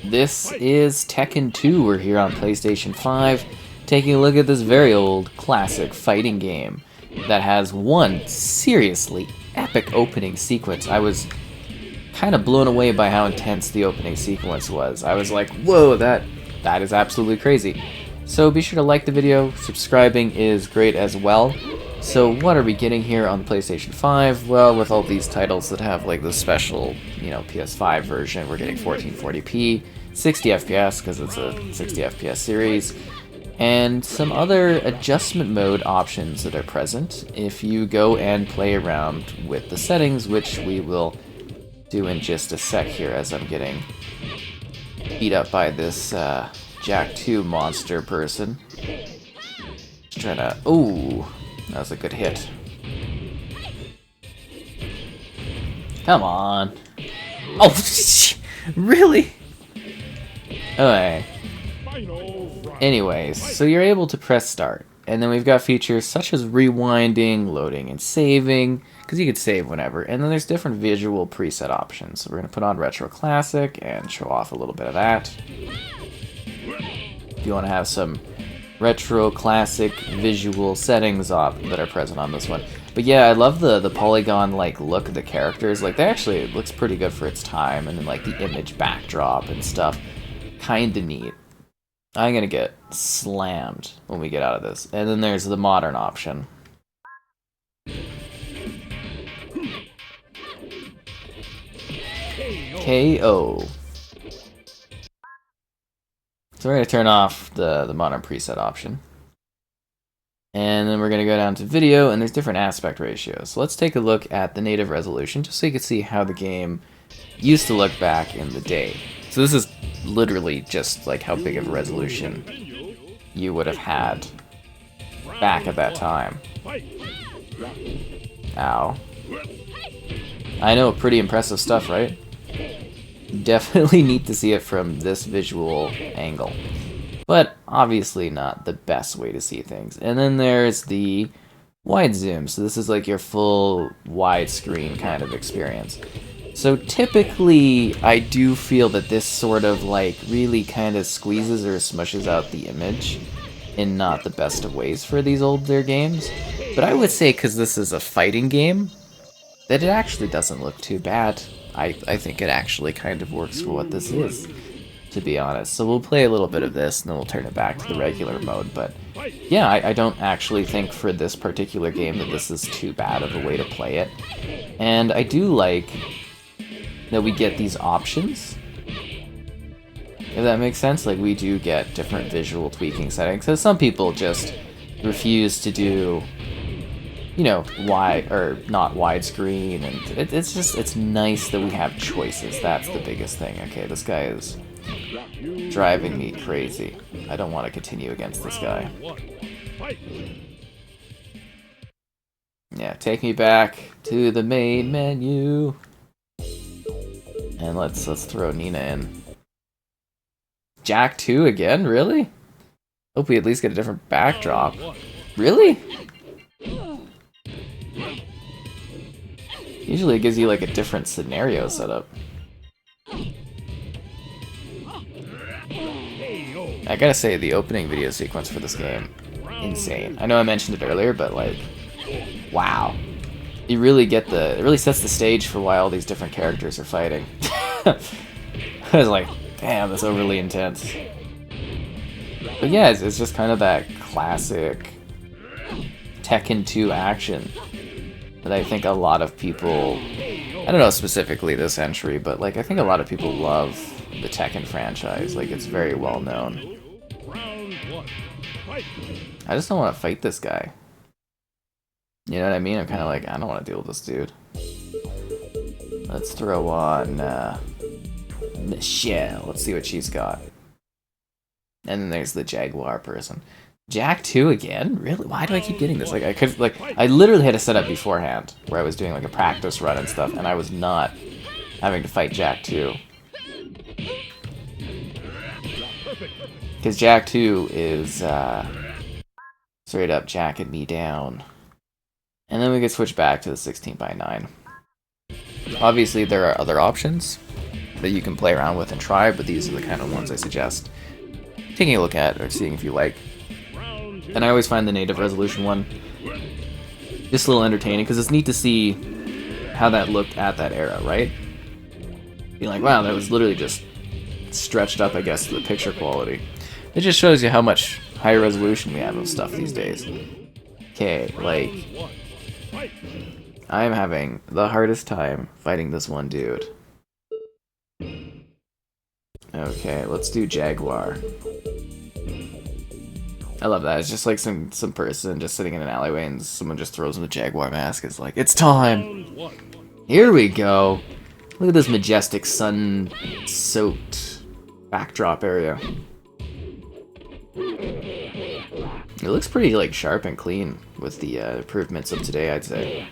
This is Tekken 2. We're here on PlayStation 5, taking a look at this very old classic fighting game that has one seriously epic opening sequence. I was kind of blown away by how intense the opening sequence was. I was like, whoa, that is absolutely crazy. So be sure to like the video. Subscribing is great as well. So what are we getting here on the PlayStation 5? Well, with all these titles that have like the special, PS5 version, we're getting 1440p, 60 FPS because it's a 60 FPS series, and some other adjustment mode options that are present if you go and play around with the settings, which we will do in just a sec here as I'm getting beat up by this Jack 2 monster person. Just trying to... Ooh, that was a good hit. Come on. Oh, really? Okay. Anyways, so you're able to press start. And then we've got features such as rewinding, loading, and saving, because you could save whenever. And then there's different visual preset options. So we're going to put on Retro Classic and show off a little bit of that. If you want to have some Retro Classic visual settings that are present on this one. But yeah, I love the polygon-like look of the characters. Like, they actually, it looks pretty good for its time. And then, like, the image backdrop and stuff. Kinda neat. I'm gonna get slammed when we get out of this. And then there's the modern option. KO. So we're gonna turn off the modern preset option. And then we're gonna go down to video, and there's different aspect ratios. So let's take a look at the native resolution, just so you can see how the game used to look back in the day. So this is literally just like how big of a resolution you would have had back at that time. Ow. I know, pretty impressive stuff, right? Definitely neat to see it from this visual angle. But obviously not the best way to see things. And then there's the wide zoom. So this is like your full widescreen kind of experience. So typically, I do feel that this sort of like really kind of squeezes or smushes out the image in not the best of ways for these older games. But I would say, because this is a fighting game, that it actually doesn't look too bad. I think it actually kind of works for what this is, to be honest. So we'll play a little bit of this, and then we'll turn it back to the regular mode. But yeah, I don't actually think for this particular game that this is too bad of a way to play it. And I do like that we get these options, if that makes sense. Like, we do get different visual tweaking settings, because some people just refuse to do, wide or not widescreen, and it's nice that we have choices. That's the biggest thing. Okay, this guy is driving me crazy. I don't want to continue against this guy. Yeah, take me back to the main menu. And let's throw Nina in. Jack 2 again? Really? Hope we at least get a different backdrop. Really? Usually it gives you like a different scenario setup. I gotta say, the opening video sequence for this game, insane. I know I mentioned it earlier, but like, wow. You really get it really sets the stage for why all these different characters are fighting. I was like, damn, that's overly intense. But yeah, it's just kind of that classic Tekken 2 action that I think a lot of people, I don't know specifically this entry, but like I think a lot of people love the Tekken franchise. Like, it's very well known. I just don't want to fight this guy. You know what I mean? I'm kind of like, I don't want to deal with this dude. Let's throw on Michelle. Let's see what she's got. And then there's the Jaguar person. Jack 2 again? Really? Why do I keep getting this? Like, I literally had a setup beforehand where I was doing like a practice run and stuff, and I was not having to fight Jack 2. Because Jack 2 is straight up jacking me down. And then we can switch back to the 16:9. Obviously, there are other options. that you can play around with and try, but these are the kind of ones I suggest taking a look at or seeing if you like. And I always find the native resolution one just a little entertaining because it's neat to see how that looked at that era, right? Being like, wow, that was literally just stretched up, I guess, to the picture quality. It just shows you how much higher resolution we have of stuff these days. Okay, like, I am having the hardest time fighting this one dude. Okay, let's do Jaguar. I love that. It's just like some person just sitting in an alleyway and someone just throws him a Jaguar mask. It's like, it's time! Here we go! Look at this majestic sun-soaked backdrop area. It looks pretty like sharp and clean with the improvements of today, I'd say.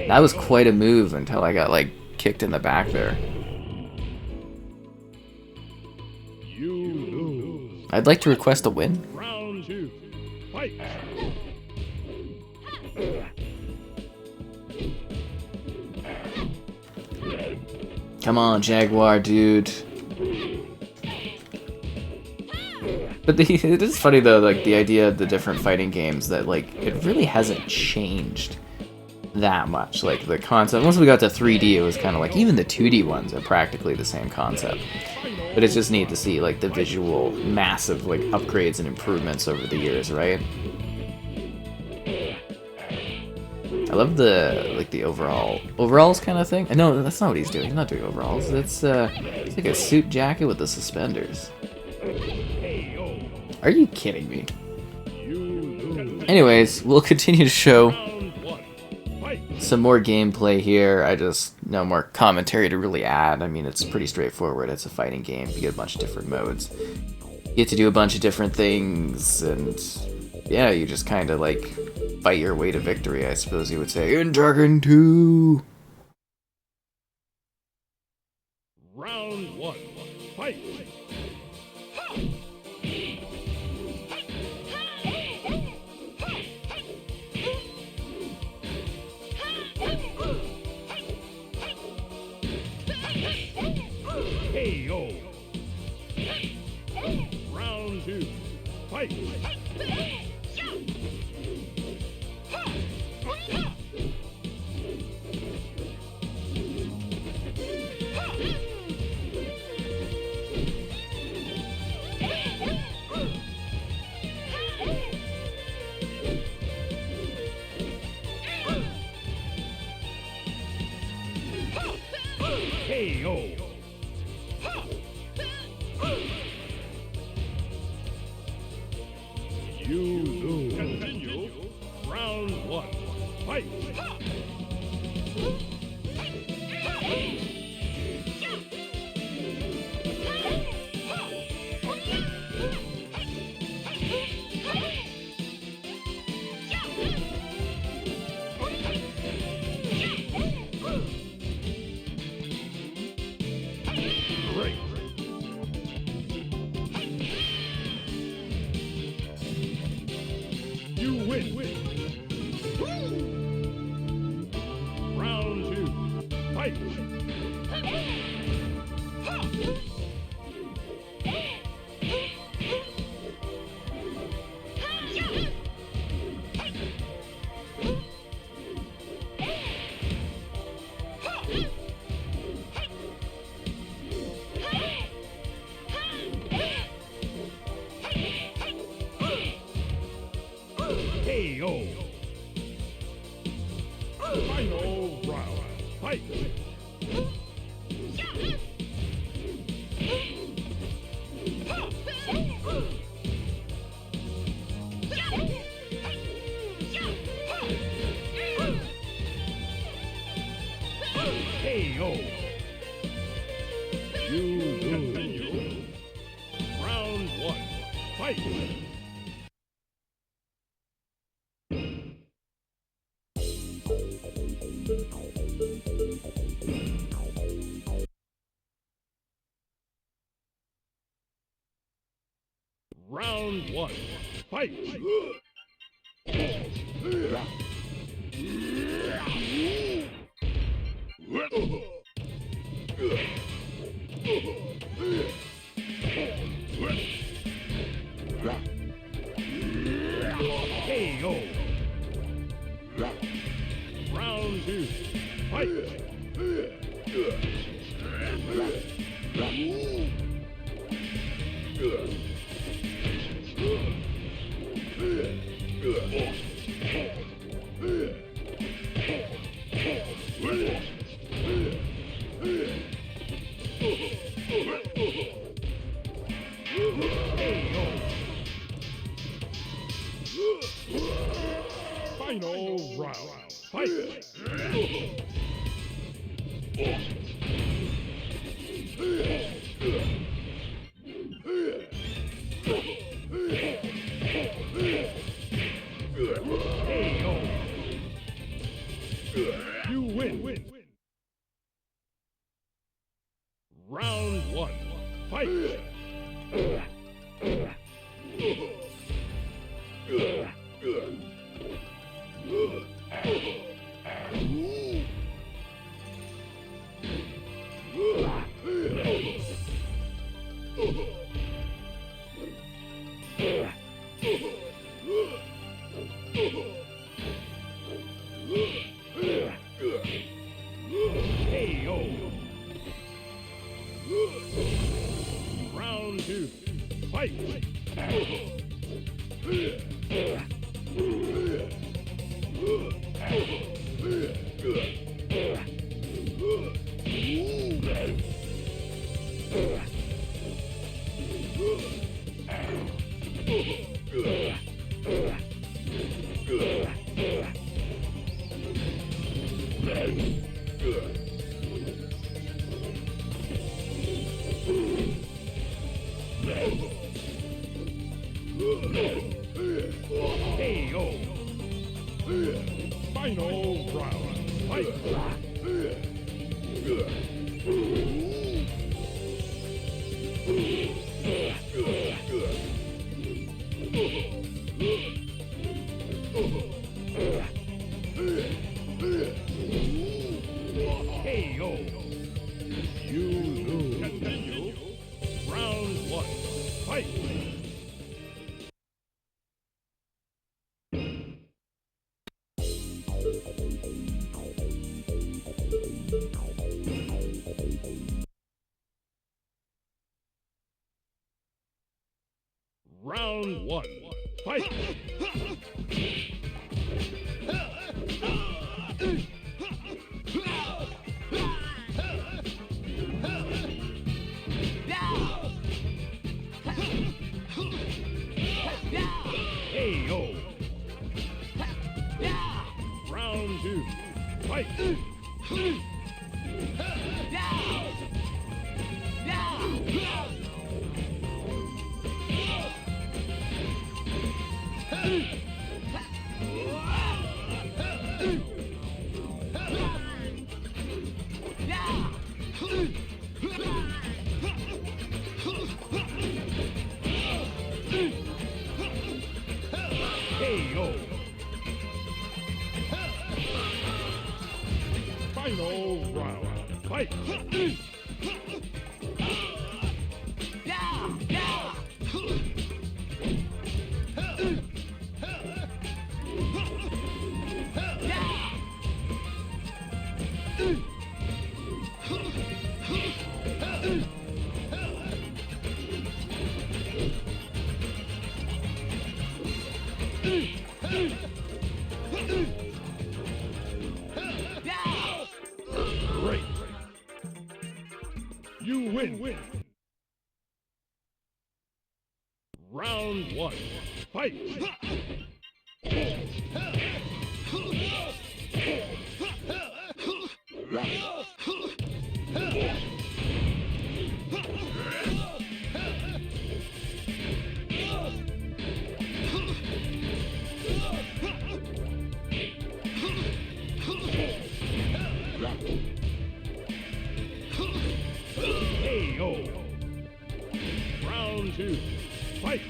That was quite a move until I got like kicked in the back there. I'd like to request a win. Round 2, fight! Come on, Jaguar, dude. But it is funny though, like the idea of the different fighting games that like it really hasn't changed that much. Like the concept, once we got to 3D, it was kind of like even the 2D ones are practically the same concept. But it's just neat to see like the visual massive like upgrades and improvements over the years, right? I love the like the overalls kind of thing. No, that's not what he's doing. He's not doing overalls. It's like a suit jacket with the suspenders. Are you kidding me? Anyways, we'll continue to show some more gameplay here. I just no more commentary to really add. I mean, it's pretty straightforward. It's a fighting game. You get a bunch of different modes. You get to do a bunch of different things, and yeah, you just kind of like fight your way to victory, I suppose you would say. In Tekken 2! Round 1, fight! KO! Round 2, fight! KO! You lose. Continue. Round 1. Fight! Great. You win. Round 2. Fight. KO. Final round. Fight. KO. You lose. Round 1. Fight. Round 1. Fight! Round 2. Fight! Final round. Fight! You win. Round 1. Fight! KO. Round 2. Fight! KO. Final round. Fight! KO. You lose. Continue. Round 1. Fight! Round 1. Fight! KO. Round 2. Fight! KO. Final round. Fight! Great! You win! Round 1. Fight! KO. Round 2. Fight!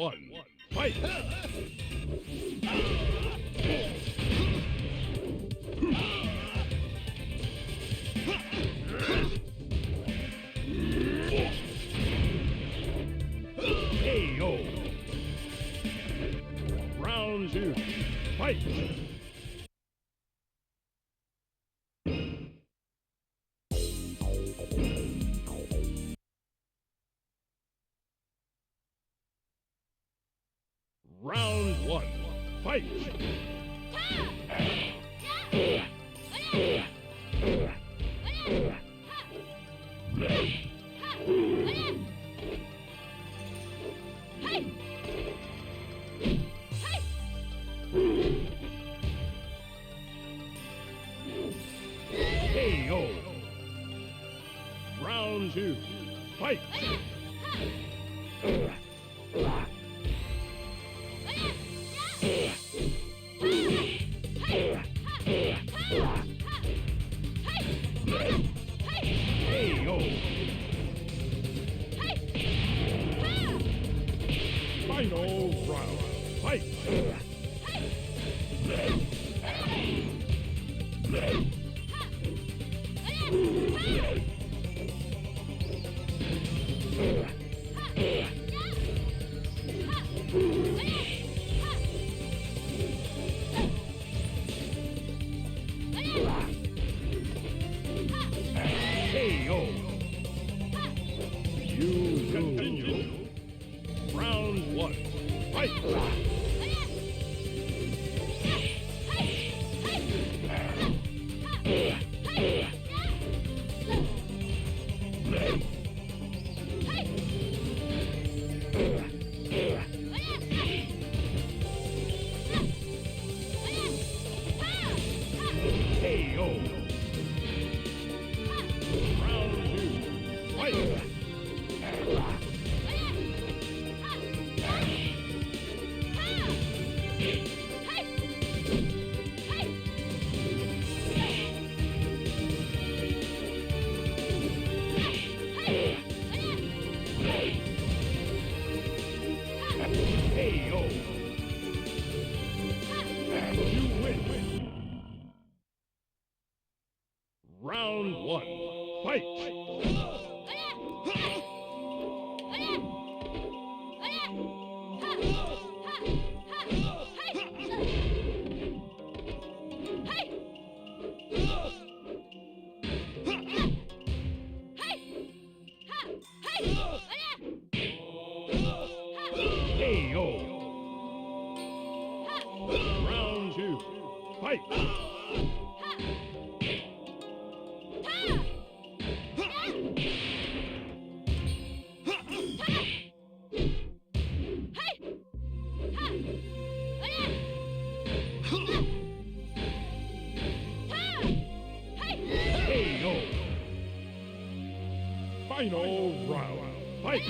one. Fight! KO! Round two. Fight! Round one. Fight! KO! Round two. Fight! KO! Final round. Fight! KO! You continue. Round one. Fight! KO! Round two. Fight! KO! You win! Round one. Fight! KO! Round two. Fight! KO! Final round. Fight!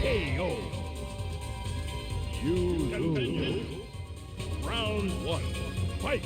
KO! You lose. Round one. Fight!